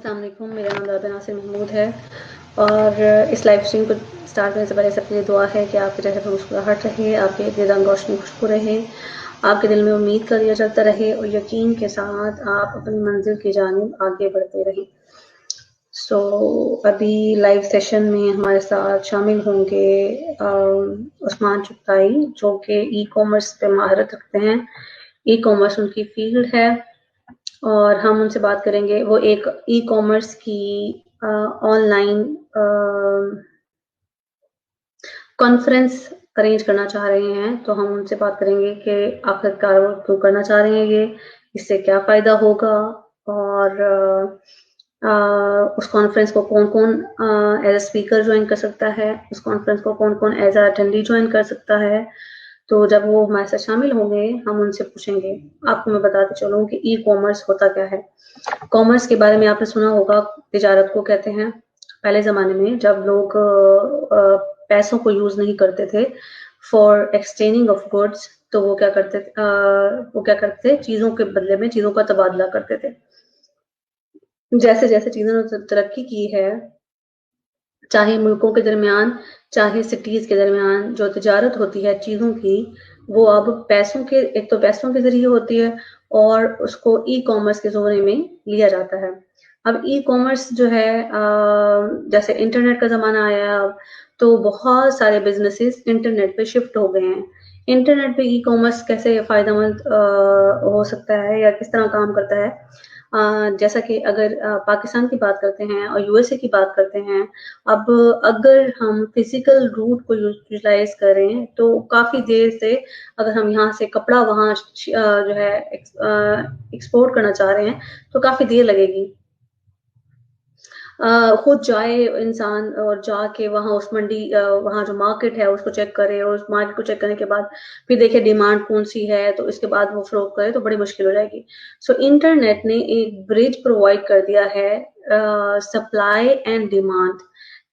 अस्सलाम वालेकुम, मेरा नाम दादा नासिर महमूद है और इस लाइव स्ट्रीम को स्टार्ट करने से पहले सबके लिए दुआ है कि आपके चेहरे पर मुस्कुराहट रहे, आपके दिल रंग रोशनी खुशबू रहे, आपके दिल में उम्मीद का दिया जलता रहे और यकीन के साथ आप अपनी मंजिल की जानिब आगे बढ़ते रहें। अभी लाइव सेशन में हमारे साथ शामिल होंगे उस्मान चुगताई, जो कि ई कॉमर्स पे महारत रखते हैं। ई कॉमर्स उनकी फील्ड है और हम उनसे बात करेंगे। वो एक ई कॉमर्स की ऑनलाइन कॉन्फ्रेंस अरेंज करना चाह रहे हैं, तो हम उनसे बात करेंगे कि आखिरकार वो क्यों करना चाह रहे हैं ये, इससे क्या फ़ायदा होगा और उस कॉन्फ्रेंस को कौन-कौन एज़ अ स्पीकर ज्वाइन कर सकता है, उस कॉन्फ्रेंस को कौन-कौन एज़ अ अटेंडी ज्वाइन कर सकता है। तो जब वो हमारे साथ शामिल होंगे, हम उनसे पूछेंगे। आपको मैं बताती चलूँ कि ई कॉमर्स होता क्या है। कॉमर्स के बारे में आपने सुना होगा, तिजारत को कहते हैं। पहले ज़माने में जब लोग पैसों को यूज़ नहीं करते थे फॉर एक्सचेंजिंग ऑफ गुड्स, तो वो क्या करते थे, चीज़ों के बदले में चीज़ों का तबादला करते थे। जैसे-जैसे चीज़ों ने तरक्की की है, चाहे मुल्कों के दरमियान, चाहे सिटीज़ के दरमियान, जो तिजारत होती है चीज़ों की, वो अब एक तो पैसों के ज़रिए होती है और उसको ई कॉमर्स के ज़ोरे में लिया जाता है। अब ई कॉमर्स जो है जैसे इंटरनेट का ज़माना आया है अब, तो बहुत सारे बिज़नेसेस इंटरनेट पे शिफ्ट हो गए हैं। इंटरनेट पे ई कॉमर्स कैसे फ़ायदेमंद हो सकता है या किस तरह काम करता है? जैसा कि अगर पाकिस्तान की बात करते हैं और यूएसए की बात करते हैं, अब अगर हम फिजिकल रूट को यूटिलाइज करें तो काफ़ी देर से, अगर हम यहाँ से कपड़ा वहाँ जो है एक्सपोर्ट करना चाह रहे हैं तो काफ़ी देर लगेगी। खुद जाए इंसान और जाके वहाँ उस मंडी वहाँ जो मार्केट है उसको चेक करे और उस मार्केट को चेक करने के बाद फिर देखे डिमांड कौन सी है, तो इसके बाद वो फरोख्त करे तो बड़ी मुश्किल हो जाएगी। इंटरनेट ने एक ब्रिज प्रोवाइड कर दिया है सप्लाई एंड डिमांड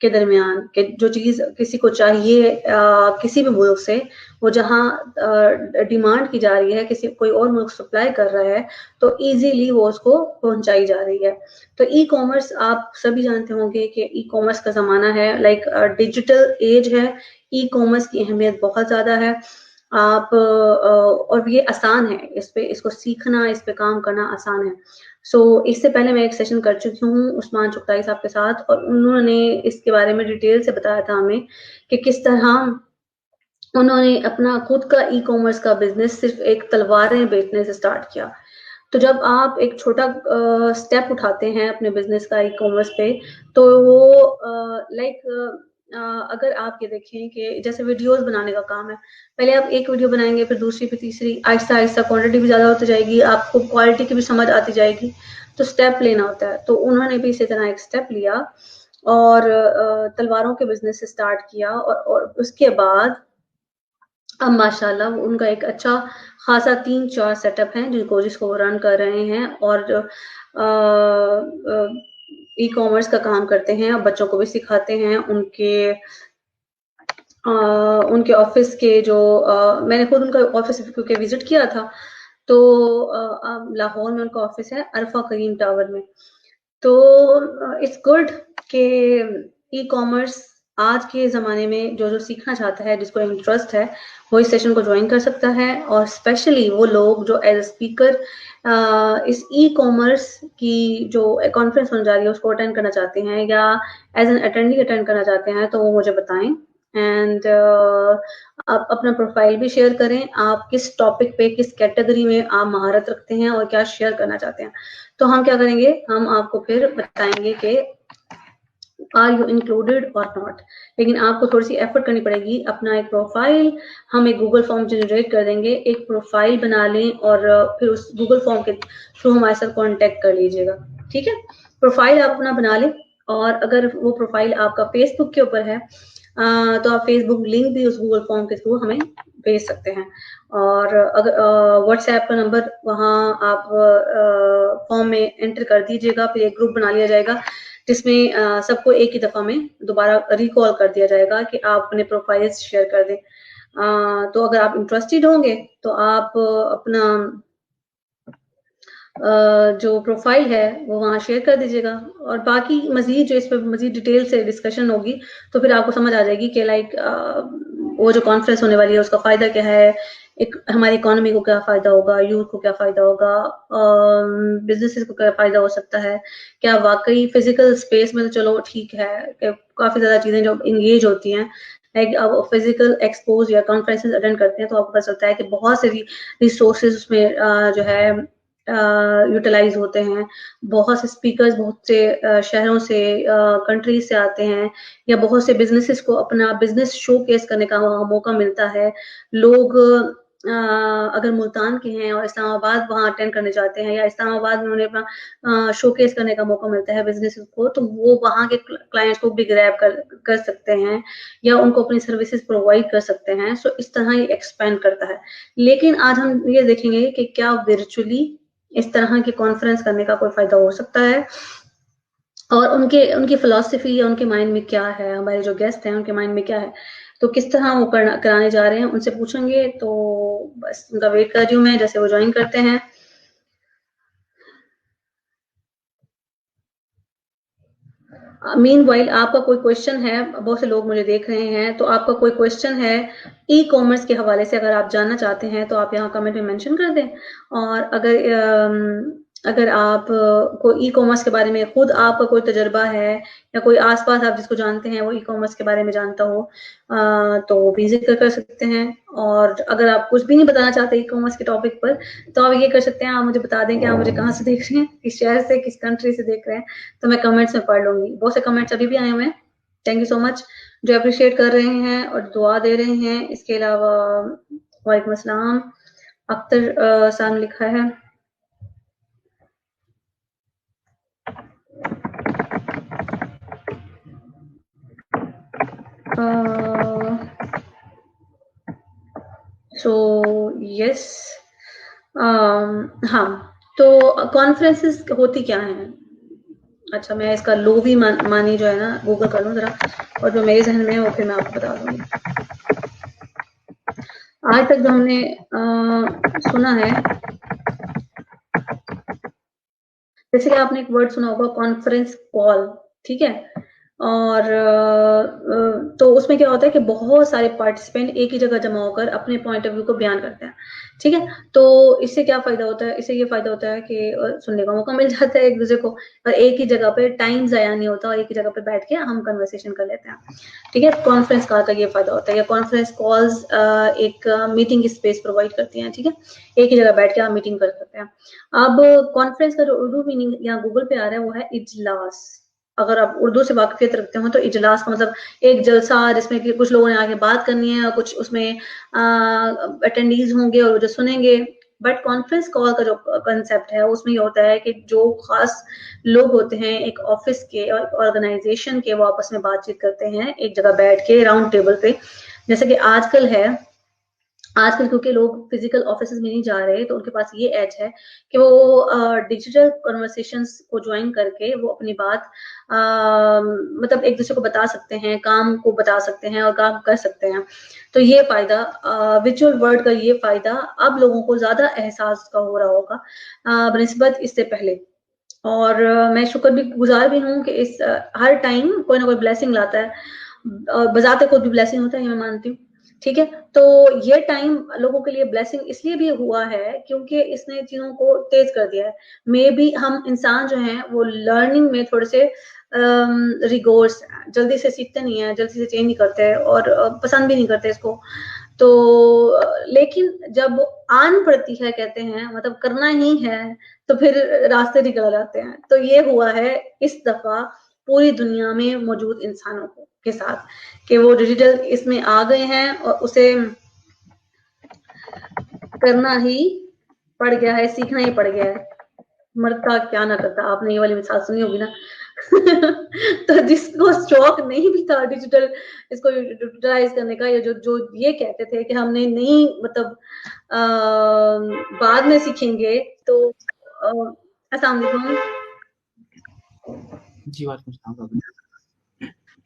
के दरमियान, कि जो चीज़ किसी को चाहिए किसी भी मुल्क से, वो जहाँ डिमांड की जा रही है, कोई और मुल्क सप्लाई कर रहा है, तो इजीली वो उसको पहुंचाई जा रही है। तो ई कॉमर्स आप सभी जानते होंगे कि ई कॉमर्स का ज़माना है, लाइक डिजिटल एज है। ई कॉमर्स की अहमियत बहुत ज़्यादा है। आप और ये आसान है, इसको सीखना, इस पे काम करना आसान है। इससे पहले मैं एक सेशन कर चुकी हूँ उस्मान चुगताई साहब के साथ और उन्होंने इसके बारे में डिटेल से बताया था हमें कि किस तरह उन्होंने अपना खुद का ई कॉमर्स का बिजनेस सिर्फ एक तलवारें बेचने से स्टार्ट किया। तो जब आप एक छोटा स्टेप उठाते हैं अपने बिजनेस का ई कॉमर्स पे, तो वो अगर आप ये देखें कि जैसे वीडियोस बनाने का काम है, पहले आप एक वीडियो बनाएंगे, फिर दूसरी, फिर तीसरी, आहिस्ता आहिस्ता क्वांटिटी भी ज़्यादा होती जाएगी, आपको क्वालिटी की भी समझ आती जाएगी, तो स्टेप लेना होता है। तो उन्होंने भी इसी तरह एक स्टेप लिया और तलवारों के बिजनेस से स्टार्ट किया और उसके बाद अब माशाल्लाह उनका एक अच्छा खासा 3-4 सेटअप हैं जिसको वो रन कर रहे हैं और ई कॉमर्स का काम करते हैं और बच्चों को भी सिखाते हैं। उनके ऑफिस के जो मैंने खुद उनका ऑफिस क्योंकि विजिट किया था, तो लाहौर में उनका ऑफिस है, अरफा करीम टावर में। तो इट्स गुड कि ई कॉमर्स आज के ज़माने में जो सीखना चाहता है, जिसको इंटरेस्ट है, वो इस सेशन को ज्वाइन कर सकता है और स्पेशली वो लोग जो एज ए स्पीकर इस ई कॉमर्स की जो कॉन्फ्रेंस होने जा रही है उसको अटेंड करना चाहते हैं या एज एन अटेंडी अटेंड करना चाहते हैं, तो वो मुझे बताएं। एंड आप अपना प्रोफाइल भी शेयर करें, आप किस टॉपिक पे, किस कैटेगरी में आप महारत रखते हैं और क्या शेयर करना चाहते हैं। तो हम क्या करेंगे, हम आपको फिर बताएंगे कि आर यू इंक्लूडेड और नॉट। लेकिन आपको थोड़ी सी एफर्ट करनी पड़ेगी। अपना एक प्रोफाइल, हम एक गूगल फॉर्म जनरेट कर देंगे, एक प्रोफाइल बना लें और फिर उस गूगल फॉर्म के थ्रू हमारे साथ कॉन्टेक्ट कर लीजिएगा, ठीक है। प्रोफाइल आप अपना बना लें और अगर वो प्रोफाइल आपका फेसबुक के ऊपर है तो आप फेसबुक लिंक भी उस गूगल फॉर्म के थ्रू हमें भेज सकते हैं। और अगर व्हाट्सएप का नंबर वहाँ आप फॉर्म में एंटर कर दीजिएगा, फिर एक ग्रुप बना लिया जाएगा जिसमें सबको एक ही दफा में दोबारा रिकॉल कर दिया जाएगा कि आप अपने प्रोफाइल्स शेयर कर दें। तो अगर आप इंटरेस्टेड होंगे तो आप अपना जो प्रोफाइल है वो वहाँ शेयर कर दीजिएगा, और बाकी मजीद जो इस पर मजीद डिटेल से डिस्कशन होगी तो फिर आपको समझ आ जाएगी कि लाइक वो जो कॉन्फ्रेंस होने वाली है उसका फायदा क्या है, एक हमारी इकोनॉमी को क्या फायदा होगा, यूथ को क्या फायदा होगा, बिजनेसेस को क्या फायदा हो सकता है, क्या वाकई फिजिकल स्पेस में तो चलो ठीक है कि काफी ज्यादा चीजें जो इंगेज होती हैं, लाइक अब फिजिकल एक्सपोज या कॉन्फ्रेंसेस अटेंड करते हैं तो आपको पता चलता है कि बहुत से रिसोर्सेज उसमें जो है यूटिलाइज होते हैं, बहुत से स्पीकर्स बहुत से शहरों से कंट्रीज से आते हैं, या बहुत से बिजनेसेस को अपना बिजनेस शो केस करने का मौका मिलता है। लोग अगर मुल्तान के हैं और इस्लामाबाद वहाँ अटेंड करने जाते हैं, या इस्लामाबाद में उन्हें अपना शोकेस करने का मौका मिलता है बिजनेस को, तो वो वहाँ के क्लाइंट्स को भी ग्रैब कर सकते हैं या उनको अपनी सर्विसेज प्रोवाइड कर सकते हैं। सो इस तरह ये एक्सपेंड करता है। लेकिन आज हम ये देखेंगे कि क्या वर्चुअली इस तरह की कॉन्फ्रेंस करने का कोई फायदा हो सकता है, और उनकी फिलॉसफी या उनके माइंड में क्या है, हमारे जो गेस्ट हैं उनके माइंड में क्या है, तो किस तरह वो कराने जा रहे हैं उनसे पूछेंगे। तो बस उनका वेट कर रही हूँ मैं, जैसे वो ज्वाइन करते हैं। मीन वाइल आपका कोई क्वेश्चन है, बहुत से लोग मुझे देख रहे हैं, तो आपका कोई क्वेश्चन है ई कॉमर्स के हवाले से अगर आप जानना चाहते हैं तो आप यहाँ कमेंट में मेंशन कर दें। और अगर आप को ई कॉमर्स के बारे में खुद आपका कोई तजर्बा है, या कोई आसपास आप जिसको जानते हैं वो ई कॉमर्स के बारे में जानता हो, तो वो भी जिक्र कर सकते हैं। और अगर आप कुछ भी नहीं बताना चाहते ई कॉमर्स के टॉपिक पर, तो आप ये कर सकते हैं, आप मुझे बता दें कि आप मुझे कहाँ से देख रहे हैं, किस शहर से, किस कंट्री से देख रहे हैं, तो मैं कमेंट्स में पढ़ लूंगी। बहुत से कमेंट्स अभी भी आए हुए हैं, थैंक यू सो मच जो अप्रिशिएट कर रहे हैं और दुआ दे रहे हैं। इसके अलावा वालेकुम अस्सलाम, अख्तर साहब ने लिखा है सो यस। हाँ, तो कॉन्फ्रेंसेस होती क्या हैं? अच्छा, मैं इसका लोवी मानी जो है ना गूगल कर लूँ जरा, और जो मेरे जहन में है वो फिर मैं आपको बता दूंगी। आज तक जो हमने सुना है, जैसे कि आपने एक वर्ड सुना होगा कॉन्फ्रेंस कॉल, ठीक है, और तो उसमें क्या होता है कि बहुत सारे पार्टिसिपेंट एक ही जगह जमा होकर अपने पॉइंट ऑफ व्यू को बयान करते हैं, ठीक है। तो इससे क्या फायदा होता है, इससे ये फायदा होता है कि सुनने का मौका मिल जाता है एक दूसरे को, और एक ही जगह पे टाइम जाया नहीं होता, और एक ही जगह पे बैठ के हम कन्वर्सेशन कर लेते हैं, ठीक है। कॉन्फ्रेंस कॉल का ये फायदा होता है, या कॉन्फ्रेंस कॉल्स एक मीटिंग की स्पेस प्रोवाइड करती हैं, ठीक है, एक ही जगह बैठ के आप मीटिंग कर सकते हैं। अब कॉन्फ्रेंस का जो उर्दू मीनिंग यहाँ गूगल पे आ रहा है वो है इजलास। अगर आप उर्दू से वाकफियत रखते हो तो इजलास का मतलब एक जलसा जिसमें कि कुछ लोगों ने आके बात करनी है, और कुछ उसमें अटेंडीज होंगे और जो सुनेंगे। बट कॉन्फ्रेंस कॉल का जो कंसेप्ट है उसमें ये होता है कि जो खास लोग होते हैं एक ऑफिस के और ऑर्गेनाइजेशन के, वो आपस में बातचीत करते हैं एक जगह बैठ के राउंड टेबल पे, जैसे कि आजकल है। आजकल क्योंकि लोग फिजिकल ऑफिस में नहीं जा रहे, तो उनके पास ये एज है कि वो डिजिटल कन्वर्सेशंस को ज्वाइन करके वो अपनी बात मतलब एक दूसरे को बता सकते हैं, काम को बता सकते हैं और काम कर सकते हैं। तो ये फायदा विजुअल वर्ड का ये फायदा अब लोगों को ज्यादा एहसास का हो रहा होगा बनिस्बत इससे पहले। और मैं शुक्र भी गुजार भी हूँ कि इस हर टाइम कोई ना कोई ब्लेसिंग लाता है, बजाते खुद भी ब्लेसिंग होता है, ये मैं मानती हूँ, ठीक है। तो ये टाइम लोगों के लिए ब्लेसिंग इसलिए भी हुआ है क्योंकि इसने चीजों को तेज कर दिया है। मे बी हम इंसान जो हैं वो लर्निंग में थोड़े से रिगोर्स, जल्दी से सीखते नहीं है, जल्दी से चेंज नहीं करते और पसंद भी नहीं करते इसको। तो लेकिन जब आन पड़ती है, कहते हैं मतलब करना ही है, तो फिर रास्ते निकल जाते हैं। तो ये हुआ है इस दफा पूरी दुनिया में मौजूद इंसानों को के साथ, कि वो डिजिटल इसमें आ गए हैं और उसे करना ही पड़ गया है, सीखना ही पड़ गया है। मरता क्या ना करता, आपने ये वाली मिसाल सुनी होगी ना। तो जिसको शौक नहीं भी था डिजिटल इसको यूटिलाइज करने का, या जो जो ये कहते थे कि हमने नहीं मतलब बाद में सीखेंगे, तो अस्सलाम वालेकुम। जी वालेकुम।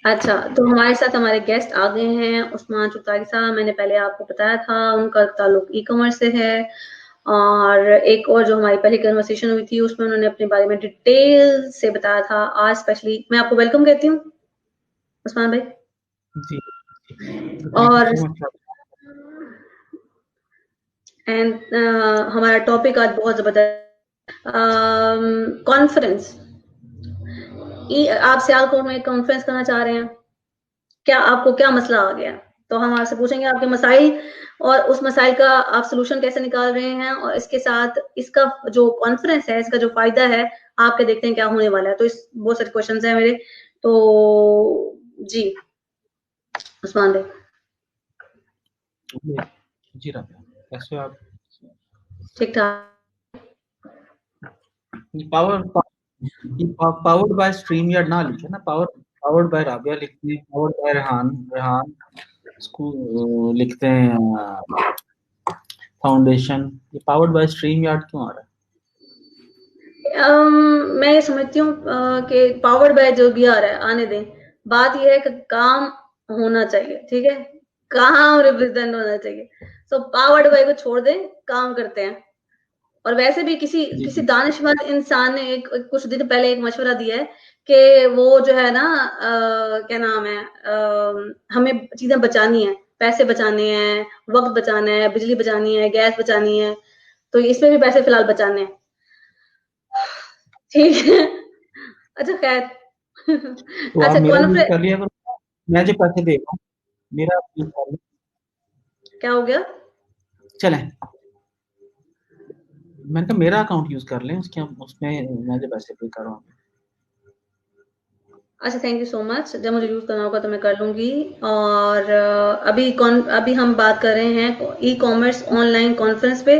अच्छा, तो हमारे साथ हमारे गेस्ट आ गए हैं, उस्मान चुगताई साहब। मैंने पहले आपको बताया था उनका ताल्लुक ई कॉमर्स से है, और एक और जो हमारी पहली कन्वर्सेशन हुई थी उसमें उन्होंने अपने बारे में डिटेल से बताया था। आज स्पेशली मैं आपको वेलकम कहती हूँ उस्मान भाई। जी, थैंक यू और सो मच। एंड हमारा टॉपिक आज बहुत जबरदस्त, कॉन्फ्रेंस। आप सियालकोट में कॉन्फ्रेंस करना चाह रहे हैं, क्या आपको क्या मसला आ गया? तो हम आपसे पूछेंगे आपके मसाइल और उस मसाइल का आप सोल्यूशन कैसे निकाल रहे हैं, और इसके साथ इसका जो कॉन्फ्रेंस है इसका जो फायदा है आपके देखते हैं क्या होने वाला है। तो इस बहुत सारे क्वेश्चन है मेरे, तो जी उस्मान भाई। जी राबिया, कैसे हो आप? ठीक ठाक। Power powered by stream yard ना लिखे ना, पावर्ड बाय राबिया लिखते हैं, पावर्ड बाय रेहान रेहान लिखते हैं फाउंडेशन। ये पावर्ड बाय स्ट्रीम यार्ड क्यों आ रहा है? मैं ये समझती हूँ कि पावर्ड बाय जो भी आ रहा है आने दें। बात यह है कि काम होना चाहिए, ठीक है, काम रिप्रेजेंट होना चाहिए। सो पावर्ड बाय को छोड़ दें, काम करते हैं। और वैसे भी किसी जी किसी जी दानिशमंद इंसान ने कुछ दिन पहले एक मशवरा दिया है कि वो जो है ना, क्या नाम है, हमें चीजें बचानी है, पैसे बचाने हैं, वक्त बचाना है, बिजली बचानी है, गैस बचानी है, तो इसमें भी पैसे फिलहाल बचाने हैं। ठीक है। अच्छा खैर। तो आप अच्छा मेरा यूज कॉन्फ्रेंस कर लिया करो, मैं जो पैसे दे रहा हूँ मेरा आप यूज कर लो। क्या हो गया? चलें, मैंने कहा मेरा अकाउंट यूज कर लें, उसके उसमें मैं जो पैसे पे कर रहा हूँ। अच्छा थैंक यू सो मच, जब मुझे यूज करना होगा तो मैं कर लूंगी। और अभी हम बात कर रहे हैं ई कॉमर्स ऑनलाइन कॉन्फ्रेंस पे,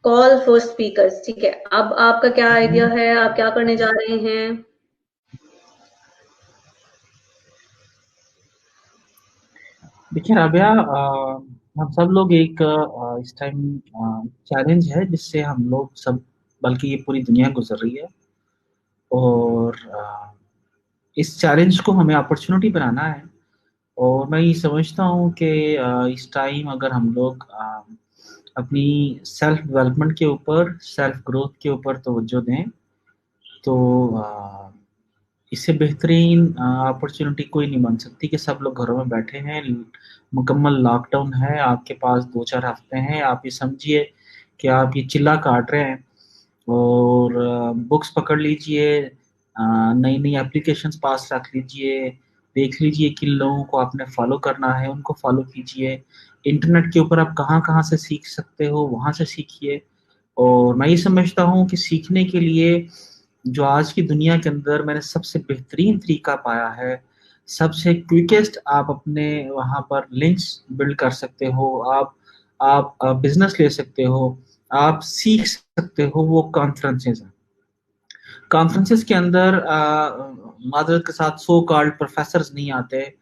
कॉल फॉर स्पीकर्स। ठीक है, अब आपका क्या आइडिया है, आप क्या करने जा रहे हैं? देखिए राबिया, हम सब लोग एक इस टाइम चैलेंज है जिससे हम लोग सब, बल्कि ये पूरी दुनिया गुजर रही है। और इस चैलेंज को हमें अपॉर्चुनिटी बनाना है। और मैं ये समझता हूँ कि इस टाइम अगर हम लोग अपनी सेल्फ डेवलपमेंट के ऊपर, सेल्फ ग्रोथ के ऊपर तवज्जो दें, तो इससे बेहतरीन अपॉर्चुनिटी कोई नहीं बन सकती कि सब लोग घरों में बैठे हैं, मुकम्मल लॉकडाउन है, आपके पास 2-4 हफ्ते हैं, आप ये समझिए कि आप ये चिल्ला काट रहे हैं। और बुक्स पकड़ लीजिए, नई नई एप्लीकेशंस पास रख लीजिए, देख लीजिए किन लोगों को आपने फॉलो करना है उनको फॉलो कीजिए। इंटरनेट के ऊपर आप कहाँ कहाँ से सीख सकते हो वहाँ से सीखिए। और मैं ये समझता हूँ कि सीखने के लिए जो आज की दुनिया के अंदर मैंने सबसे बेहतरीन तरीका पाया है, सबसे क्विकेस्ट आप अपने वहाँ पर लिंक्स बिल्ड कर सकते हो, आप बिजनेस ले सकते हो, आप सीख सकते हो, वो कॉन्फ्रेंसेज हैं। कॉन्फ्रेंसेस के अंदर माजरत के साथ सो कॉल्ड प्रोफेसर्स नहीं आते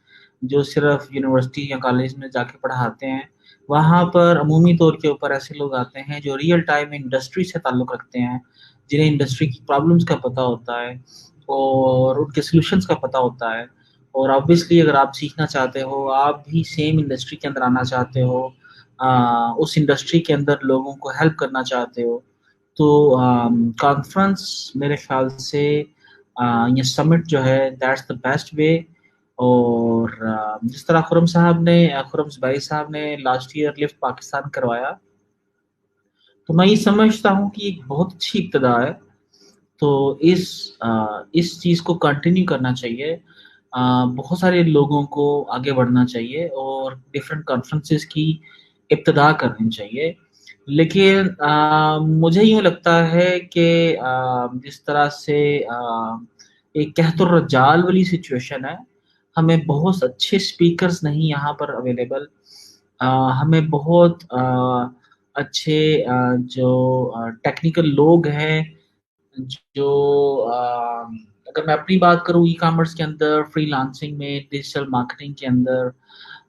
जो सिर्फ यूनिवर्सिटी या कॉलेज में जाके पढ़ाते हैं। वहाँ पर अमूमी तौर के ऊपर ऐसे लोग आते हैं जो रियल टाइम इंडस्ट्री से ताल्लुक़ रखते हैं, जिन्हें इंडस्ट्री की प्रॉब्लम्स का पता होता है और उनके सॉल्यूशंस का पता होता है। और ऑब्वियसली अगर आप सीखना चाहते हो, आप भी सेम इंडस्ट्री के अंदर आना चाहते हो, उस इंडस्ट्री के अंदर लोगों को हेल्प करना चाहते हो, तो कॉन्फ्रेंस मेरे ख्याल से ये समिट जो है दैट्स द बेस्ट वे। और जिस तरह खुरम भाई साहब ने लास्ट ईयर लिफ्ट पाकिस्तान करवाया, तो मैं ये समझता हूँ कि एक बहुत अच्छी इब्तदा है। तो इस चीज़ को कंटिन्यू करना चाहिए। बहुत सारे लोगों को आगे बढ़ना चाहिए और डिफरेंट कॉन्फ्रेंसेस की इब्तदा करनी चाहिए। लेकिन मुझे यूँ लगता है कि जिस तरह से एक कहतुर्रजाल वाली सिचुएशन है, हमें बहुत अच्छे स्पीकर्स नहीं यहाँ पर अवेलेबल। हमें बहुत अच्छे जो टेक्निकल लोग हैं, जो अगर मैं अपनी बात करूँ ई कॉमर्स के अंदर, फ्रीलांसिंग में, डिजिटल मार्केटिंग के अंदर,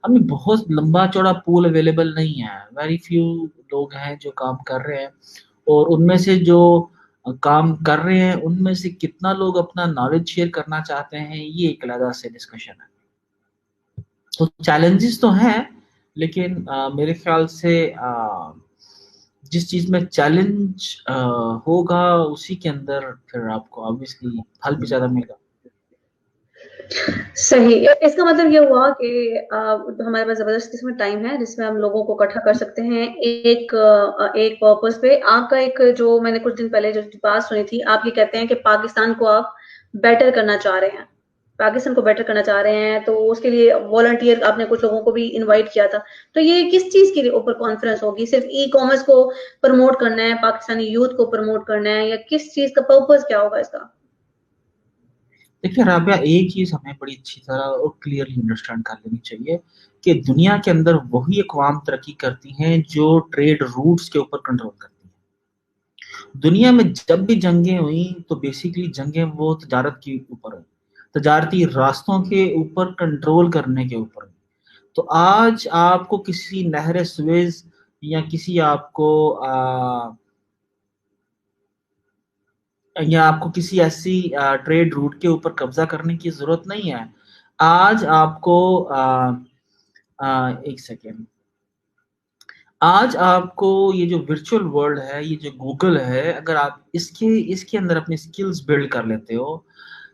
हमें बहुत लंबा चौड़ा पूल अवेलेबल नहीं है। वेरी फ्यू लोग हैं जो काम कर रहे हैं, और उनमें से जो काम कर रहे हैं उनमें से कितना लोग अपना नॉलेज शेयर करना चाहते हैं, ये एक अलग से डिस्कशन है। तो चैलेंजेस तो हैं, लेकिन मेरे ख्याल से जिस चीज में चैलेंज होगा उसी के अंदर फिर आपको ऑब्वियसली फल भी ज्यादा मिलेगा। सही। इसका मतलब ये हुआ कि हमारे पास जबरदस्त किस्म टाइम है जिसमें हम लोगों को इकट्ठा कर सकते हैं एक पर्पस पे। आपका एक जो मैंने कुछ दिन पहले जो बात सुनी थी, आप ये कहते हैं कि पाकिस्तान को आप बेटर करना चाह रहे हैं, पाकिस्तान को बेटर करना चाह रहे हैं, तो उसके लिए वॉलंटियर आपने कुछ लोगों को भी इनवाइट किया था। तो ये किस चीज के ऊपर कॉन्फ्रेंस होगी? सिर्फ ई कॉमर्स को प्रमोट करना है, पाकिस्तानी यूथ को प्रमोट करना है, या किस चीज का पर्पस क्या होगा इसका? देखिए राबिया, एक चीज हमें बड़ी अच्छी तरह और क्लियरली अंडरस्टैंड कर लेनी चाहिए कि दुनिया के अंदर वही अक़वाम तरक्की करती हैं जो ट्रेड रूट्स के ऊपर कंट्रोल करती हैं। दुनिया में जब भी जंगें हुई तो बेसिकली जंगें वो तजारत के ऊपर हुई, तजारती रास्तों के ऊपर कंट्रोल करने के ऊपर हुई। तो आज आपको किसी नहर सुएज या किसी आपको या आपको किसी ऐसी ट्रेड रूट के ऊपर कब्जा करने की जरूरत नहीं है। आज आपको एक सेकेंड, आज आपको ये जो वर्चुअल वर्ल्ड है, ये जो गूगल है, अगर आप इसके इसके अंदर अपनी स्किल्स बिल्ड कर लेते हो,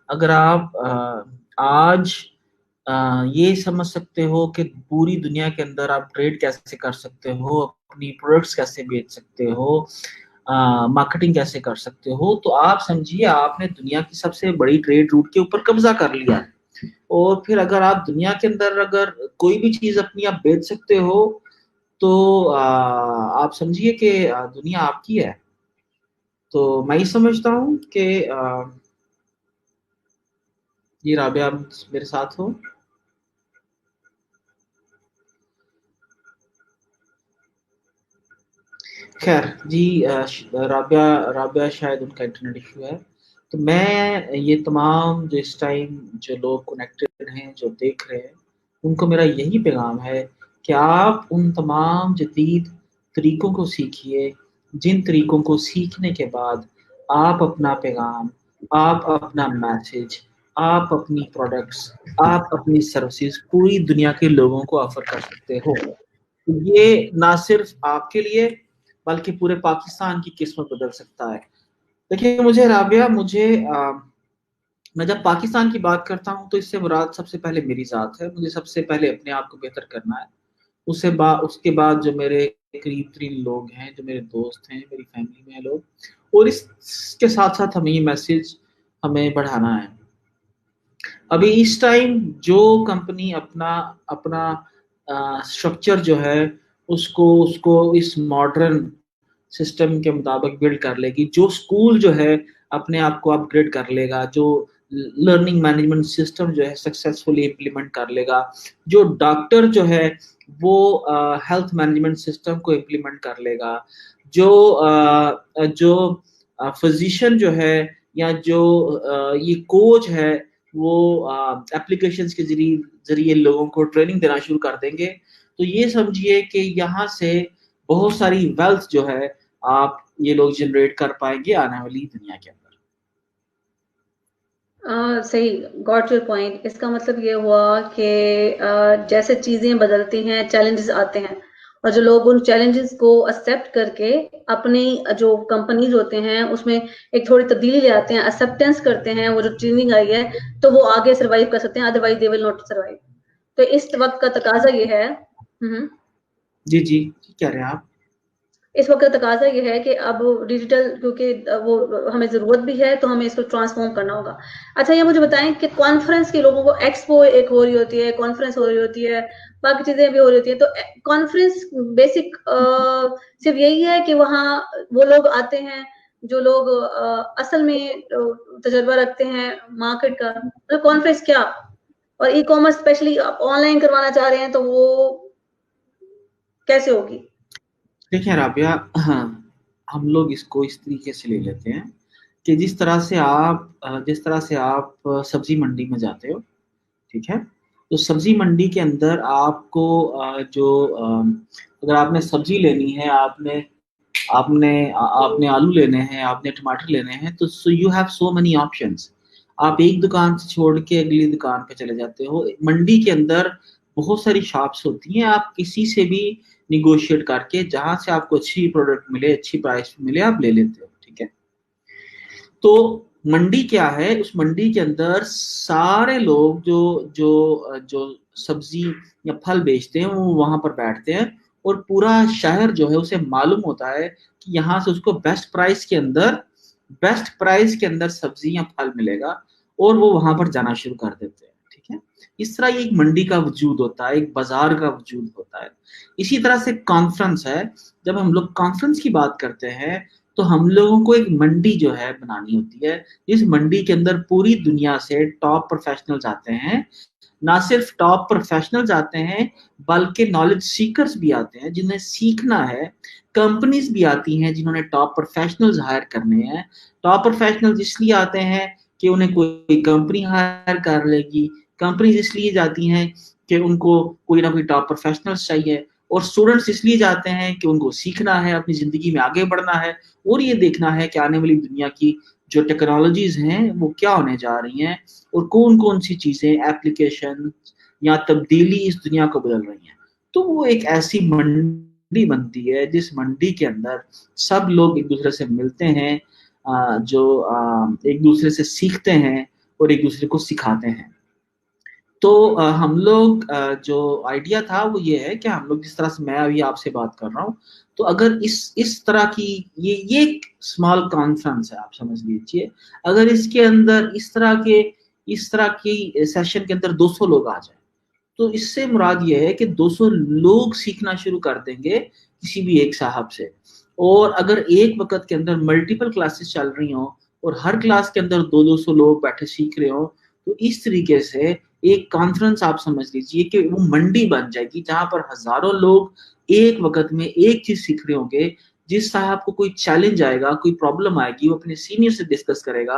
अगर आप आज ये समझ सकते हो कि पूरी दुनिया के अंदर आप ट्रेड कैसे कर सकते हो, अपनी प्रोडक्ट्स कैसे बेच सकते हो, मार्केटिंग कैसे कर सकते हो, तो आप समझिए आपने दुनिया की सबसे बड़ी ट्रेड रूट के ऊपर कब्जा कर लिया है। और फिर अगर आप दुनिया के अंदर अगर कोई भी चीज अपनी आप बेच सकते हो तो आप समझिए कि दुनिया आपकी है। तो मैं ये समझता हूँ कि ये राबिया, आप मेरे साथ हो? खैर जी, राबिया राबिया शायद उनका इंटरनेट इशू है। तो मैं ये तमाम जो इस टाइम जो लोग कनेक्टेड हैं, जो देख रहे हैं, उनको मेरा यही पैगाम है कि आप उन तमाम जदीद तरीकों को सीखिए, जिन तरीकों को सीखने के बाद आप अपना पैगाम, आप अपना मैसेज, आप अपनी प्रोडक्ट्स, आप अपनी सर्विसेज पूरी दुनिया के लोगों को ऑफर कर सकते हो। ये ना सिर्फ आपके लिए बल्कि पूरे पाकिस्तान की किस्मत बदल सकता है। देखिए मुझे राबिया, मैं जब पाकिस्तान की बात करता हूँ तो इससे मुराद सबसे पहले मेरी ज़ात है। मुझे सबसे पहले अपने आप को बेहतर करना है। उसके बाद जो मेरे करीब तरीन लोग हैं, जो मेरे दोस्त हैं, मेरी फैमिली में लोग, और इसके साथ साथ हमें ये मैसेज हमें बढ़ाना है। अभी इस टाइम जो कंपनी अपना अपना स्ट्रक्चर जो है उसको उसको इस मॉडर्न सिस्टम के मुताबिक बिल्ड कर लेगी, जो स्कूल जो है अपने आप को अपग्रेड कर लेगा, जो लर्निंग मैनेजमेंट सिस्टम जो है सक्सेसफुली इम्प्लीमेंट कर लेगा, जो डॉक्टर जो है वो हेल्थ मैनेजमेंट सिस्टम को इम्प्लीमेंट कर लेगा, जो जो फिजिशियन जो है या जो ये कोच है वो एप्लीकेशंस के जरिए जरिए लोगों को ट्रेनिंग देना शुरू कर देंगे। तो ये समझिए कि यहाँ से बहुत सारी वेल्थ जो है आप ये लोग जनरेट कर पाएंगे आने वाली दुनिया के अंदर। सही, गॉट योर पॉइंट। इसका मतलब ये हुआ कि जैसे चीजें बदलती हैं, चैलेंजेस आते हैं, और जो लोग उन चैलेंजेस को एक्सेप्ट करके अपनी जो कंपनीज होते हैं उसमें एक थोड़ी तब्दीली ले आते हैं, एक्सेप्टेंस करते हैं, वो जो ट्रेनिंग आई है, तो वो आगे सर्वाइव कर सकते हैं, otherwise they will not survive. तो इस वक्त का तकाजा ये है। जी जी, कह रहे हैं आप? इस वक्त तकाजा ये है कि अब डिजिटल, क्योंकि वो हमें जरूरत भी है, तो हमें इसको ट्रांसफॉर्म करना होगा। अच्छा, ये मुझे बताएं कि कॉन्फ्रेंस के लोगों को, एक्सपो एक हो रही होती है, कॉन्फ्रेंस हो रही होती है, बाकी चीजें भी हो रही होती है, तो कॉन्फ्रेंस बेसिक सिर्फ यही है कि वहाँ वो लोग आते हैं जो लोग असल में तजर्बा रखते हैं मार्केट का? तो कॉन्फ्रेंस क्या? और ई कॉमर्स स्पेशली आप ऑनलाइन करवाना चाह रहे हैं तो वो कैसे होगी? देखिए राबिया, हाँ, हम लोग इसको इस तरीके से ले लेते हैं कि जिस तरह से आप सब्जी मंडी में जाते हो, ठीक है? तो सब्जी मंडी के अंदर आपको अगर आपने सब्जी लेनी है, आपने आपने आपने आलू लेने हैं, आपने टमाटर लेने हैं, तो so you have so many options. आप एक दुकान से छोड़ के अगली दुकान पे चले जाते हो। मंडी के अंदर बहुत सारी शॉप्स होती हैं, आप किसी से भी निगोशिएट करके, जहां से आपको अच्छी प्रोडक्ट मिले, अच्छी प्राइस मिले, आप ले लेते हो। ठीक है, तो मंडी क्या है, उस मंडी के अंदर सारे लोग जो जो जो सब्जी या फल बेचते हैं वो वहां पर बैठते हैं, और पूरा शहर जो है उसे मालूम होता है कि यहाँ से उसको बेस्ट प्राइस के अंदर सब्जी या फल मिलेगा, और वो वहां पर जाना शुरू कर देते हैं। ठीक है, इस तरह ये एक मंडी का वजूद होता है, एक बाजार का वजूद होता है। इसी तरह से कॉन्फ्रेंस है, जब हम लोग कॉन्फ्रेंस की बात करते हैं तो हम लोगों को एक मंडी जो है बनानी होती है, इस मंडी के अंदर पूरी दुनिया से टॉप प्रोफेशनल्स आते हैं। ना सिर्फ टॉप प्रोफेशनल्स आते हैं, बल्कि नॉलेज सीकर्स भी आते हैं जिन्हें सीखना है। कंपनीज भी आती हैं जिन्होंने टॉप प्रोफेशनल्स हायर करने हैं। टॉप प्रोफेशनल्स इसलिए आते हैं कि उन्हें कोई कंपनी हायर कर लेगी, कंपनीज इसलिए जाती हैं कि उनको कोई ना कोई टॉप प्रोफेशनल्स चाहिए, और स्टूडेंट्स इसलिए जाते हैं कि उनको सीखना है, अपनी जिंदगी में आगे बढ़ना है, और ये देखना है कि आने वाली दुनिया की जो टेक्नोलॉजीज हैं वो क्या होने जा रही हैं, और कौन कौन सी चीजें, एप्लीकेशन या तब्दीली इस दुनिया को बदल रही हैं। तो वो एक ऐसी मंडी बनती है जिस मंडी के अंदर सब लोग एक दूसरे से मिलते हैं, जो एक दूसरे से सीखते हैं और एक दूसरे को सिखाते हैं। तो हम लोग जो आइडिया था वो ये है कि हम लोग जिस तरह से मैं अभी आपसे बात कर रहा हूँ, तो अगर इस तरह की ये एक स्मॉल कॉन्फ्रेंस है, आप समझ लीजिए, अगर इसके अंदर इस तरह की सेशन के अंदर 200 लोग आ जाए, तो इससे मुराद ये है कि 200 लोग सीखना शुरू कर देंगे किसी भी एक साहब से। और अगर एक वक्त के अंदर मल्टीपल क्लासेस चल रही हो और हर क्लास के अंदर 200 लोग बैठे सीख रहे हो, तो इस तरीके से एक कॉन्फ्रेंस आप समझ लीजिए कि वो मंडी बन जाएगी जहां पर हजारों लोग एक वक्त में एक चीज सीख रहे होंगे। जिस साहब को कोई चैलेंज आएगा, कोई प्रॉब्लम आएगी, वो अपने सीनियर से डिस्कस करेगा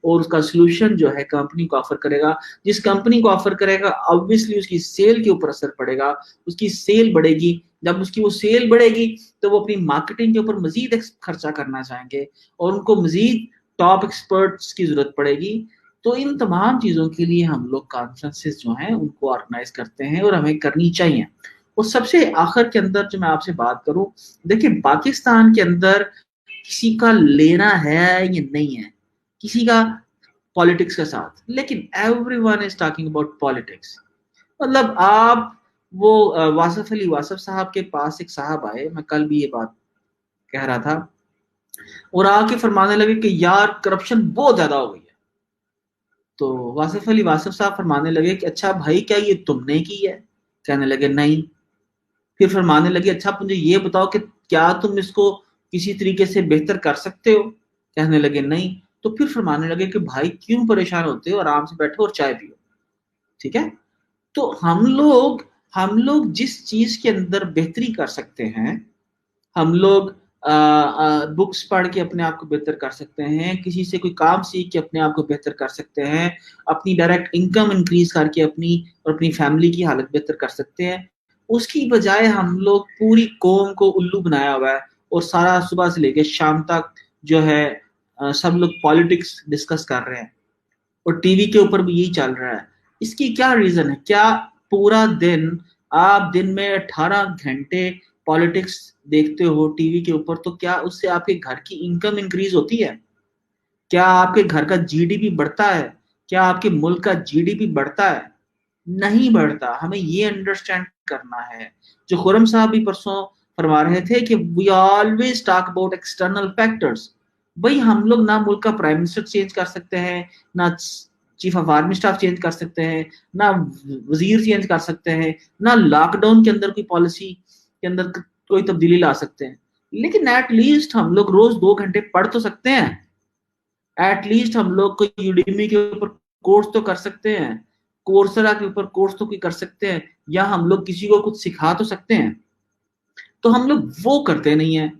और उसका सोल्यूशन जो है कंपनी को ऑफर करेगा। जिस कंपनी को ऑफर करेगा ऑब्वियसली उसकी सेल के ऊपर असर पड़ेगा, उसकी सेल बढ़ेगी। जब उसकी वो सेल बढ़ेगी तो वो अपनी मार्केटिंग के ऊपर मजीद खर्चा करना चाहेंगे और उनको मजीद टॉप एक्सपर्ट्स की जरूरत पड़ेगी। तो इन तमाम चीजों के लिए हम लोग कॉन्फ्रेंसेस जो हैं उनको ऑर्गेनाइज करते हैं और हमें करनी चाहिए। और सबसे आखिर के अंदर जो मैं आपसे बात करूं, देखिए पाकिस्तान के अंदर किसी का लेना है या नहीं है किसी का पॉलिटिक्स के साथ, लेकिन everyone is talking about politics. मतलब आप वो वासफ अली वासफ साहब के पास एक साहब आए, मैं कल भी ये बात कह रहा था, और आके फरमाने लगे कि यार करप्शन बहुत ज्यादा हो गई है। तो वासिफ अली वासिफ साहब फरमाने लगे कि अच्छा भाई क्या ये तुमने की है? कहने लगे नहीं। फिर फरमाने लगे अच्छा मुझे ये बताओ कि क्या तुम इसको किसी तरीके से बेहतर कर सकते हो? कहने लगे नहीं। तो फिर फरमाने लगे कि भाई क्यों परेशान होते हो, आराम से बैठो और चाय पियो। ठीक है, तो हम लोग जिस चीज के अंदर बेहतरी कर सकते हैं, हम लोग बुक्स पढ़ के अपने आप को बेहतर कर सकते हैं, किसी से कोई काम सीख के अपने आप को बेहतर कर सकते हैं, अपनी डायरेक्ट इनकम इंक्रीज करके अपनी और अपनी फैमिली की हालत बेहतर कर सकते हैं। उसकी बजाय हम लोग पूरी कौम को उल्लू बनाया हुआ है और सारा सुबह से लेकर शाम तक जो है सब लोग पॉलिटिक्स डिस्कस कर रहे हैं और टीवी के ऊपर भी यही चल रहा है। इसकी क्या रीजन है? क्या पूरा दिन आप दिन में 18 घंटे पॉलिटिक्स देखते हो टीवी के ऊपर, तो क्या उससे आपके घर की इनकम इंक्रीज होती है? क्या आपके घर का जीडीपी बढ़ता है? क्या आपके मुल्क का जीडीपी बढ़ता है? नहीं बढ़ता। हमें ये अंडरस्टैंड करना है। जो खुरम साहब भी परसों फरमा रहे थे कि we always talk about external factors. भाई हम लोग ना मुल्क का प्राइम मिनिस्टर चेंज कर सकते हैं, ना chief of army staff change कर सकते हैं, ना वजीर चेंज कर सकते हैं, ना लॉकडाउन के अंदर कोई पॉलिसी के अंदर कोई तब्दीली ला सकते हैं। लेकिन एटलीस्ट हम लोग रोज 2 घंटे पढ़ तो सकते हैं। एटलीस्ट हम लोग कोई यूडेमी के ऊपर कोर्स तो कर सकते हैं, कोर्सेरा के ऊपर कोर्स तो कोई कर सकते हैं, या हम लोग किसी को कुछ सिखा तो सकते हैं। तो हम लोग वो करते नहीं है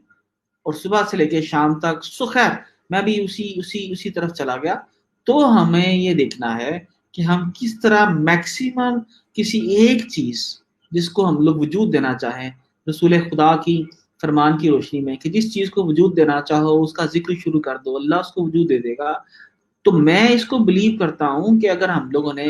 और सुबह से लेके शाम तक खैर मैं भी उसी उसी उसी तरफ चला गया। तो हमें ये देखना है कि हम किस तरह मैक्सिमम किसी एक चीज जिसको हम लोग वजूद देना चाहें, रसूल खुदा की फरमान की रोशनी में कि जिस चीज को वजूद देना चाहो उसका जिक्र शुरू कर दो, अल्लाह उसको वजूद दे देगा। तो मैं इसको बिलीव करता हूं कि अगर हम लोगों ने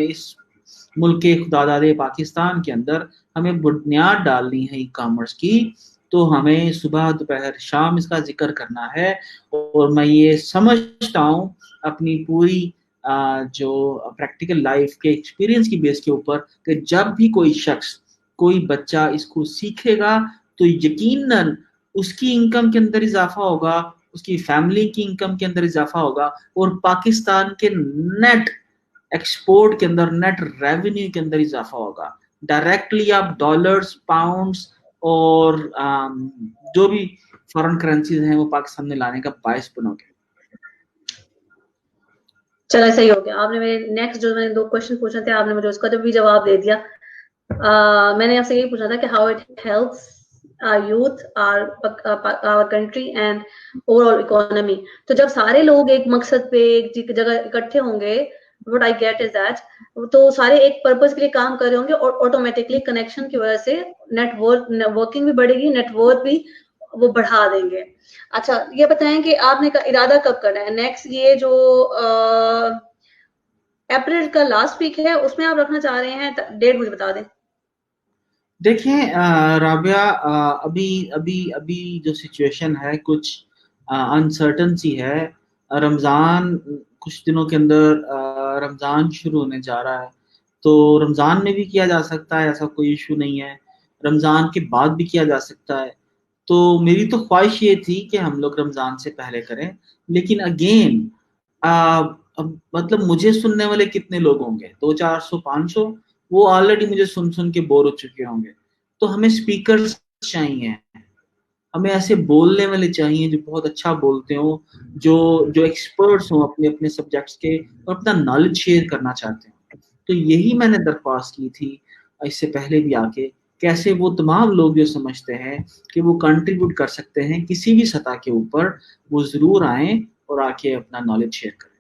मुल्क के खुदादादे पाकिस्तान के अंदर हमें बुनियाद डालनी है ई कॉमर्स की, तो हमें सुबह दोपहर शाम इसका जिक्र करना है। और मैं ये समझता हूँ अपनी पूरी जो प्रैक्टिकल लाइफ के एक्सपीरियंस की बेस के ऊपर, कि जब भी कोई शख्स, कोई बच्चा इसको सीखेगा तो यकीनन उसकी इनकम के अंदर इजाफा होगा, उसकी फैमिली की इनकम के अंदर इजाफा होगा, और पाकिस्तान के नेट एक्सपोर्ट के अंदर, नेट रेवेन्यू के अंदर इजाफा होगा। डायरेक्टली आप डॉलर्स, पाउंड्स और जो भी फॉरेन करेंसीज हैं वो पाकिस्तान में लाने का बायस बनोगे। चलो सही हो गया। आपने मेरे नेक्स्ट जो मैंने 2 क्वेश्चन पूछे थे, आपने मुझे उसका तो भी जवाब दे दिया। मैंने आपसे यही पूछा था कि how it helps our youth, our country and overall economy. तो जब सारे लोग एक मकसद पे एक जगह इकट्ठे होंगे, what I get is that, तो सारे एक पर्पस के लिए काम कर रहे होंगे और ऑटोमेटिकली कनेक्शन की वजह से नेटवर्किंग भी बढ़ेगी, नेटवर्क भी वो बढ़ा देंगे। अच्छा, ये बताएं कि आपने इरादा कब करना है नेक्स्ट? ये जो अप्रैल का लास्ट वीक है, उसमें आप रखना चाह रहे हैं? डेट मुझे बता दें। देखें राबिया, अभी अभी अभी जो सिचुएशन है कुछ अनसर्टन सी है। रमज़ान कुछ दिनों के अंदर रमज़ान शुरू होने जा रहा है, तो रमज़ान में भी किया जा सकता है, ऐसा कोई इशू नहीं है। रमज़ान के बाद भी किया जा सकता है। तो मेरी तो ख्वाहिश ये थी कि हम लोग रमज़ान से पहले करें, लेकिन अगेन अब मतलब मुझे सुनने वाले कितने लोग होंगे, 200-400-500, वो ऑलरेडी मुझे सुन सुन के बोर हो चुके होंगे। तो हमें स्पीकर्स चाहिए, हमें ऐसे बोलने वाले चाहिए जो बहुत अच्छा बोलते हो, जो जो एक्सपर्ट्स हों अपने अपने सब्जेक्ट्स के, और अपना नॉलेज शेयर करना चाहते हैं। तो यही मैंने दरख्वास्त की थी इससे पहले भी आके, कैसे वो तमाम लोग जो समझते हैं कि वो कंट्रीब्यूट कर सकते हैं किसी भी सतह के ऊपर, वो जरूर आए और आके अपना नॉलेज शेयर करें,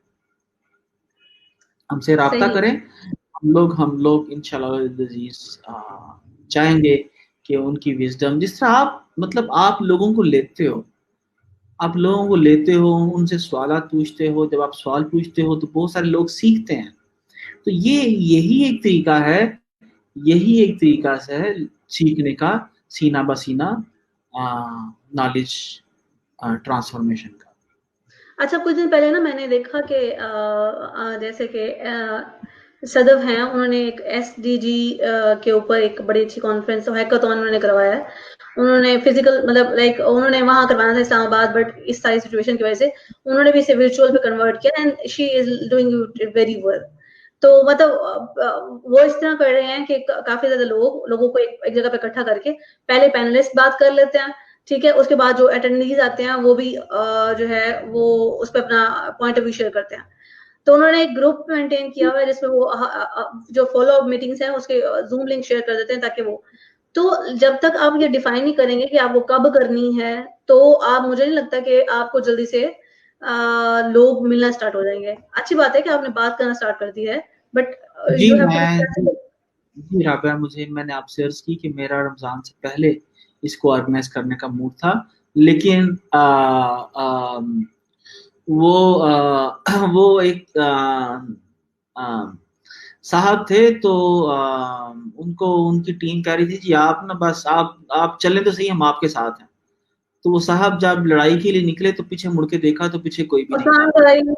हमसे राब्ता सही। करें। हम लोग इंशाल्लाह अज़ीज़ चाहेंगे कि उनकी विजडम, जिस तरह आप मतलब आप लोगों को लेते हो, आप लोगों को लेते हो, उनसे सवालात पूछते हो, जब आप सवाल पूछते हो तो बहुत सारे लोग सीखते हैं। तो यही एक तरीका है, यही एक तरीका है सीखने का, सीना बसीना नॉलेज ट्रांसफॉर्मेशन का। अच्छा, कुछ दिन पहले ना मैंने देखा कि जैसे कि सदव हैं, उन्होंने एक एसडीजी के ऊपर एक बड़ी अच्छी कॉन्फ्रेंस, हैकाथॉन उन्होंने करवाया है। उन्होंने फिजिकल मतलब लाइक उन्होंने वहां करवाना था इस्लामाबाद, बट इस सारी सिचुएशन की वजह से उन्होंने भी इसे वर्चुअल पे कन्वर्ट किया and she is doing it very well. तो मतलब वो इस तरह कर रहे हैं कि काफी ज्यादा लोगों को एक जगह पे इकट्ठा करके पहले पैनलिस्ट बात कर लेते हैं, ठीक है, उसके बाद जो अटेंडीज आते हैं वो भी जो है वो उस पर अपना पॉइंट ऑफ व्यू शेयर करते हैं। तो उन्होंने एक ग्रुप मेंटेन किया हुआ है जिसमें वो जो फॉलो अप मीटिंग्स हैं उसके जूम लिंक शेयर कर देते हैं, ताकि वो, तो जब तक आप ये डिफाइन नहीं करेंगे कि आपको कब करनी है, तो आप, मुझे नहीं लगता कि आपको जल्दी से लोग मिलना स्टार्ट हो जाएंगे। अच्छी बात है कि आपने बात करना स्टार्ट कर दी है, बट जी यू हैव मैं टू। जी राबिया, मैंने आपसे अर्ज की कि मेरा रमजान से पहले इसको ऑर्गेनाइज करने का मूड था, लेकिन वो वो एक साहब थे, तो उनको उनकी टीम कह रही थी जी आप ना बस आप चले तो सही, हम आपके साथ हैं। तो वो साहब जब लड़ाई के लिए निकले तो पीछे मुड़ के देखा तो पीछे कोई भी नहीं था।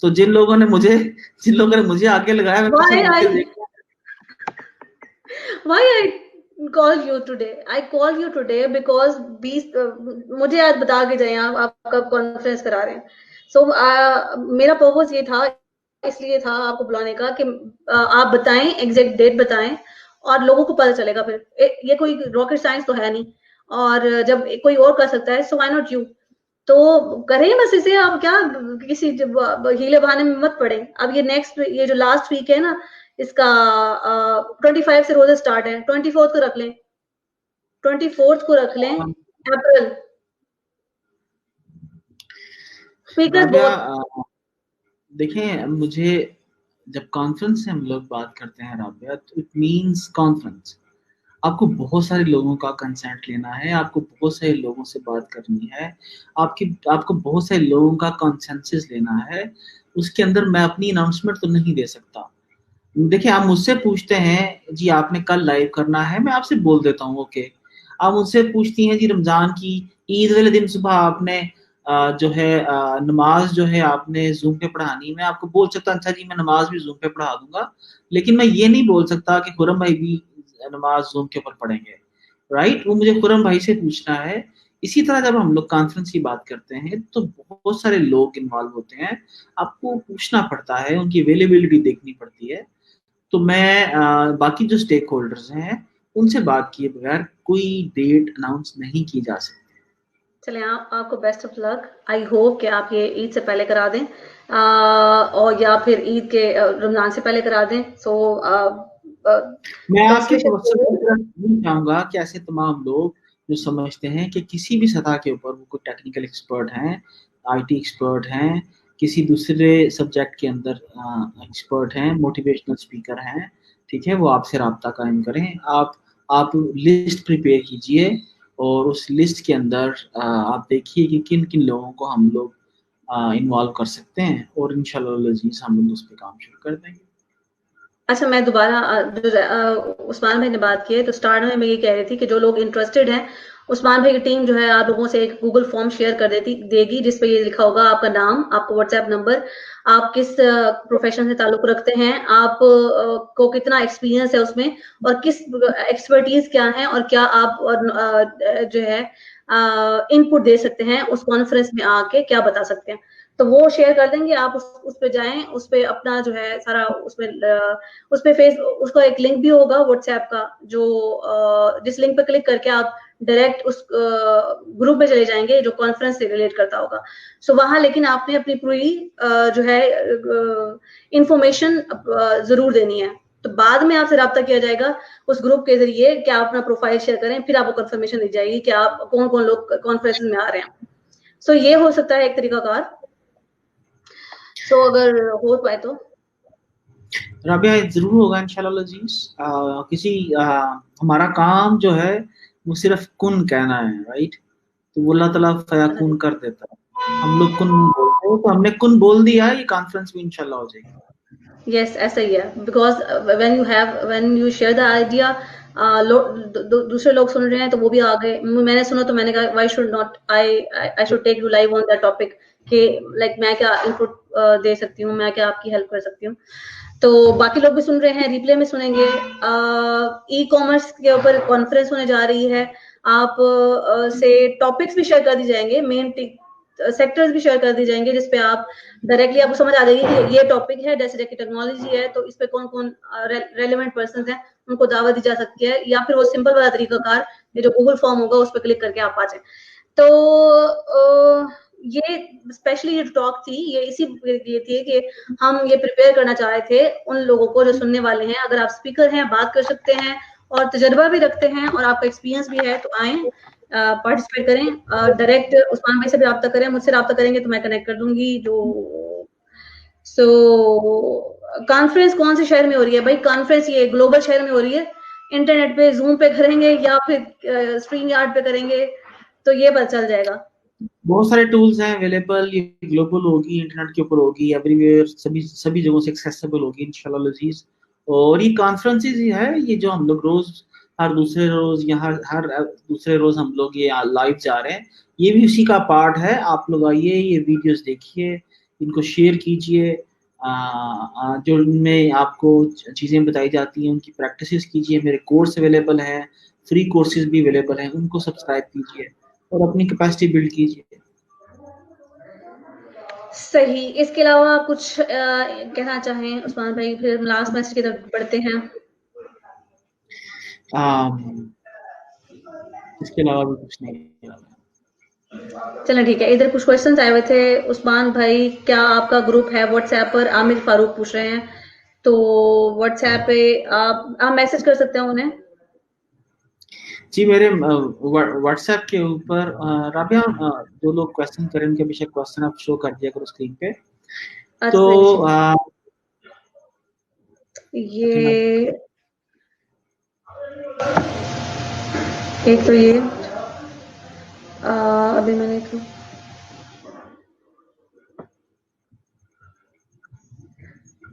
तो जिन लोगों ने मुझे आगे लगाया, मैं पीछे Why मुड़ के I देखा। why I call you today? I call you today because 20 मुझे आज बता के जाए आप कब कॉन्फ्रेंस करा रहे हैं। सो मेरा पर्पस ये था, इसलिए था आपको बुलाने का कि आप बताएं, एग्जैक्ट डेट बताएं और लोगों को पता चलेगा। फिर ये कोई रॉकेट साइंस तो है नहीं, और जब कोई और कर सकता है सो व्हाई नॉट यू। तो करें बस इसे, आप क्या किसी हीले बहाने में मत पड़े। अब ये जो लास्ट वीक है ना, इसका 25 से रोजे स्टार्ट है, 24th को रख लें, 24th को रख लें अप्रैल। स्पीकर राबिया, बहुत। देखें मुझे, जब कॉन्फ्रेंस से हम लोग बात करते हैं राबिया, तो इट मींस कॉन्फ्रेंस। आपको बहुत सारे लोगों का कंसेंट लेना है, आपको बहुत सारे लोगों से बात करनी है, आपको बहुत सारे लोगों का कंसेंसस लेना है। उसके अंदर मैं अपनी अनाउंसमेंट तो नहीं दे सकता। देखिए, आप मुझसे पूछते हैं जी आपने कल लाइव करना है, मैं आपसे बोल देता हूँ ओके। आप मुझसे पूछती हैं जी रमजान की ईद वाले दिन सुबह आपने जो है नमाज जो है आपने जूम पे पढ़ानी, मैं आपको बोल सकता अच्छा जी मैं नमाज भी जूम पे पढ़ा दूंगा, लेकिन मैं ये नहीं बोल सकता कि खुरम भाई भी नमाज जूम के ऊपर पढ़ेंगे, राइट? वो मुझे खुरम भाई से पूछना है। इसी तरह जब हम लोग कॉन्फ्रेंस की बात करते हैं तो बहुत सारे लोग इन्वॉल्व होते हैं, आपको पूछना पड़ता है, उनकी अवेलेबिलिटी देखनी पड़ती है। तो मैं बाकी जो स्टेक होल्डर्स हैं उनसे बात किए बगैर कोई डेट अनाउंस नहीं की जा सकती। चलें, आपको best of luck. I hope कि आप ये ईद से पहले करा दें, और या फिर ईद के रमजान से पहले करा दें। सो मैं बेस्ट आपकी विशेस। तरफ नहीं चाहूंगा कि ऐसे तमाम लोग जो समझते हैं कि किसी भी सतह के ऊपर वो कोई टेक्निकल एक्सपर्ट हैं, आईटी एक्सपर्ट हैं, किसी दूसरे सब्जेक्ट के अंदर एक्सपर्ट हैं, मोटिवेशनल स्पीकर हैं, ठीक है, वो आपसे राब्ता कायम करें। आप लिस्ट प्रिपेयर कीजिए और उस लिस्ट के अंदर आप देखिए कि किन किन लोगों को हम लोग इन्वॉल्व कर सकते हैं और इंशाल्लाह अजीज हम लोग उस पर काम शुरू कर देंगे। अच्छा, मैं दोबारा उस्मान भाई ने बात की है, तो स्टार्ट में मैं ये कह रही थी कि जो लोग इंटरेस्टेड हैं, उस्मान भाई की टीम जो है आप लोगों से एक गूगल फॉर्म शेयर कर देगी, जिस पे ये लिखा होगा आपका नाम, आपका व्हाट्सएप नंबर, आप किस प्रोफेशन से ताल्लुक रखते हैं, आप को कितना एक्सपीरियंस है उसमें, और किस एक्सपर्टीज क्या है, और क्या आप जो है इनपुट दे सकते हैं उस कॉन्फ्रेंस में आके, क्या बता सकते हैं। तो वो शेयर कर देंगे, आप उस पे जाएं, उस पे अपना जो है सारा उसमें उस पे फेस उसका एक लिंक भी होगा व्हाट्सएप का, जो जिस लिंक पे क्लिक करके आप डायरेक्ट उस ग्रुप में चले जाएंगे जो कॉन्फ्रेंस से रिलेट करता होगा। सो वहां लेकिन आपने अपनी पूरी जो है इंफॉर्मेशन जरूर देनी है। तो बाद में आपसे रब्ता किया जाएगा उस ग्रुप के जरिए कि आप अपना प्रोफाइल शेयर करें, फिर आपको कंफर्मेशन दी जाएगी कि आप कौन कौन लोग कॉन्फ्रेंस में आ रहे हैं। सो ये हो सकता है एक तरीका कार। सो अगर हो पाए तो राबिया ज़रूर होगा इंशाल्लाह अज़ीज़। किसी हमारा काम जो है वो सिर्फ कुन कहना है, राइट? तो वो अल्लाह ताला फयाकुन कर देता है। हम लोग कुन बोलते हैं, तो हमने कुन बोल दिया, ये कॉन्फ्रेंस भी इंशाल्लाह हो जाएगी। यस, ऐसा ही है, because when you share the idea, दूसरे लोग सुन रहे हैं तो वो भी आ गए। मैंने सुना तो मैंने कहा why should not I should take you live on that topic, कि लाइक मैं क्या इनपुट दे सकती हूँ, मैं क्या आपकी हेल्प कर सकती हूँ। तो बाकी लोग भी सुन रहे हैं, रिप्ले में सुनेंगे। ई कॉमर्स के ऊपर कॉन्फ्रेंस होने जा रही है, आप से टॉपिक्स भी शेयर कर दी जाएंगे, मेन सेक्टर्स भी शेयर कर दी जाएंगे, जिसपे आप डायरेक्टली आपको समझ आ जाएगी कि ये टॉपिक है, जैसे की टेक्नोलॉजी है, तो इस पे कौन कौन रेलिवेंट पर्सन है, उनको दावत दी जा सकती है, या फिर वो सिंपल वाला तरीकाकार, ये जो गूगल फॉर्म होगा उस पर क्लिक करके आप आ जाए। तो ये स्पेशली ये टॉक थी, ये इसी लिए थी कि हम ये प्रिपेयर करना चाह रहे थे उन लोगों को जो सुनने वाले हैं। अगर आप स्पीकर हैं, बात कर सकते हैं और तजर्बा भी रखते हैं और आपका एक्सपीरियंस भी है, तो आए, पार्टिसिपेट करें। डायरेक्ट उस्मान भाई से भी रब्ता करें, मुझसे रब्ता करेंगे तो मैं कनेक्ट कर दूंगी। जो सो कॉन्फ्रेंस कौन से शहर में हो रही है भाई? कॉन्फ्रेंस ये ग्लोबल शहर में हो रही है, इंटरनेट पे जूम पे करेंगे या फिर स्ट्रीम यार्ड पे करेंगे, तो ये पता चल जाएगा। बहुत सारे टूल्स हैं अवेलेबल, ये ग्लोबल होगी, इंटरनेट के ऊपर होगी, एवरीवेयर, सभी सभी जगहों से एक्सेसिबल होगी इंशाल्लाह अजीज। और ये कॉन्फ्रेंसेस ही है, ये जो हम लोग रोज हर दूसरे रोज या हर दूसरे रोज हम लोग ये लाइव जा रहे हैं, ये भी उसी का पार्ट है। आप लोग आइए, ये वीडियोस देखिए, इनको शेयर कीजिए, जो उनमें आपको चीज़ें बताई जाती हैं उनकी प्रैक्टिसेस कीजिए। मेरे कोर्स अवेलेबल हैं, फ्री कोर्सेज भी अवेलेबल हैं, उनको सब्सक्राइब कीजिए और अपनी कैपेसिटी बिल्ड कीजिए। सही। इसके अलावा आप कुछ कहना चाहें उस्मान भाई, फिर लास्ट मैसेज की तरफ बढ़ते हैं। इसके अलावा भी कुछ नहीं है। चलें ठीक है, इधर कुछ क्वेश्चंस आए हुए थे। उस्मान भाई, क्या आपका ग्रुप है व्हाट्सएप पर? आमिर फारूक पूछ रहे हैं। तो व्हाट्सएप पे आप मैसेज कर सकते हैं उन्हें। जी, मेरे व्हाट्सएप के ऊपर राबिया, जो लोग क्वेश्चन करें उनके बेशक क्वेश्चन आप शो कर दिया करो स्क्रीन पे। अच्छा, तो कोई नहीं, ओके मैं ये एक तो ये अभी मैंने तो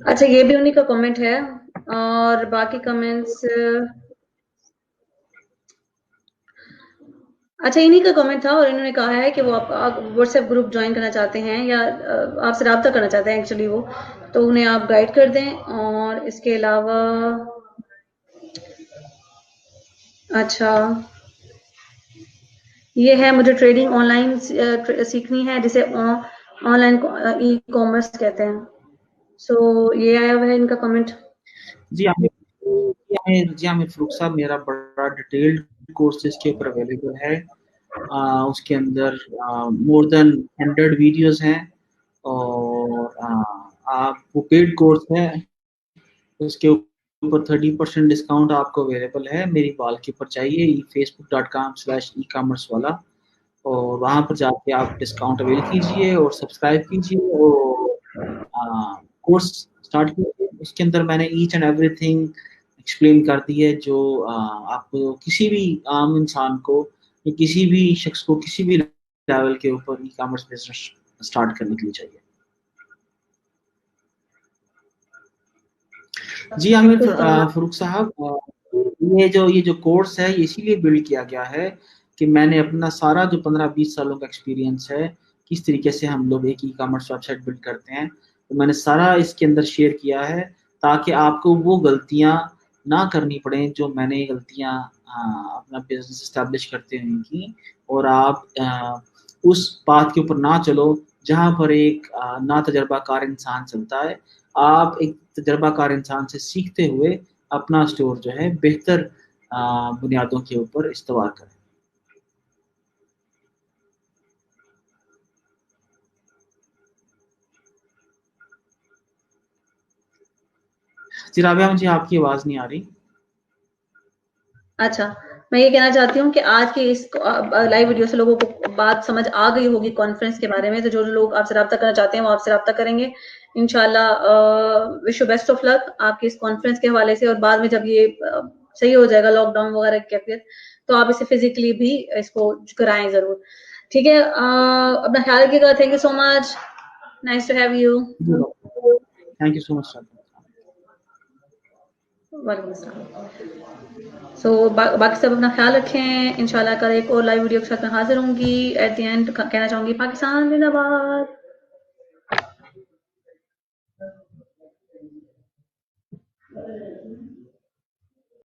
अच्छा, ये भी उन्हीं का कमेंट है। और बाकी कमेंट्स, अच्छा इन्हीं का कमेंट था और इन्होंने कहा है कि वो आप व्हाट्सएप ग्रुप ज्वाइन करना चाहते हैं या आपसे रब्ता करना चाहते हैं एक्चुअली वो, तो उन्हें आप गाइड कर दें। और इसके अलावा अच्छा ये है, मुझे ट्रेडिंग ऑनलाइन सीखनी है जिसे ऑनलाइन ई कॉमर्स कहते हैं। सो ये आया हुआ है इनका कमेंट। जी आमिर, जी आमिर फ़ारूक साहब, मेरा बड़ा डिटेल्ड कोर्स इसके ऊपर अवेलेबल है। उसके अंदर मोर देन 100 वीडियोस हैं और आप वो पेड कोर्स है, उसके ऊपर 30% डिस्काउंट आपको अवेलेबल है। मेरी वॉल के ऊपर चाहिए facebook.com/e-commerce वाला, और वहाँ पर जाके आप डिस्काउंट अवेल कीजिए और सब्सक्राइब कीजिए और कोर्स स्टार्ट कीजिए। उसके अंदर मैंने ईच एंड एवरीथिंग एक्सप्लेन कर दी है जो आपको किसी भी आम इंसान को या किसी भी शख्स को किसी भी लेवल के ऊपर ई कॉमर्स बिजनेस स्टार्ट करने के लिए चाहिए। जी आमिर फ़ारूक साहब, ये जो कोर्स है ये इसीलिए बिल्ड किया गया है कि मैंने अपना सारा जो 15-20 सालों का एक्सपीरियंस है, किस तरीके से हम लोग एक ई कॉमर्स वेबसाइट बिल्ड करते हैं, तो मैंने सारा इसके अंदर शेयर किया है ताकि आपको वो गलतियां ना करनी पड़े जो मैंने गलतियां अपना बिजनेस इस्टेब्लिश करते हुए की, और आप उस बात के ऊपर ना चलो जहां पर एक ना तजर्बाकार इंसान चलता है। आप एक तजर्बाकार इंसान से सीखते हुए अपना स्टोर जो है बेहतर बुनियादों के ऊपर इस्तेमाल करें। जी राबिया, मुझे आपकी आवाज़ नहीं आ रही। अच्छा, मैं ये कहना चाहती हूँ कि आज की इस लाइव वीडियो से लोगों को बात समझ आ गई होगी कॉन्फ्रेंस के बारे में, तो जो लोग आपसे रब्ता करना चाहते हैं वो आपसे रब्ता करेंगे इंशाल्लाह। Wish you best of luck आपकी इस कॉन्फ्रेंस के हवाले से, और बाद में जब ये सही हो जाएगा लॉकडाउन वगैरह की कैफियत, तो आप इसे फिजिकली भी इसको कराएं जरूर। ठीक है, अपना ख्याल रखिएगा। Thank you so much, nice to have you. Thank you so much sir. वालेकुम अस्सलाम। सो बाकी सब अपना ख्याल रखें। इंशाल्लाह कल एक और लाइव वीडियो के साथ मैं हाजिर होंगी। एट द एंड कहना चाहूंगी पाकिस्तान जिंदाबाद।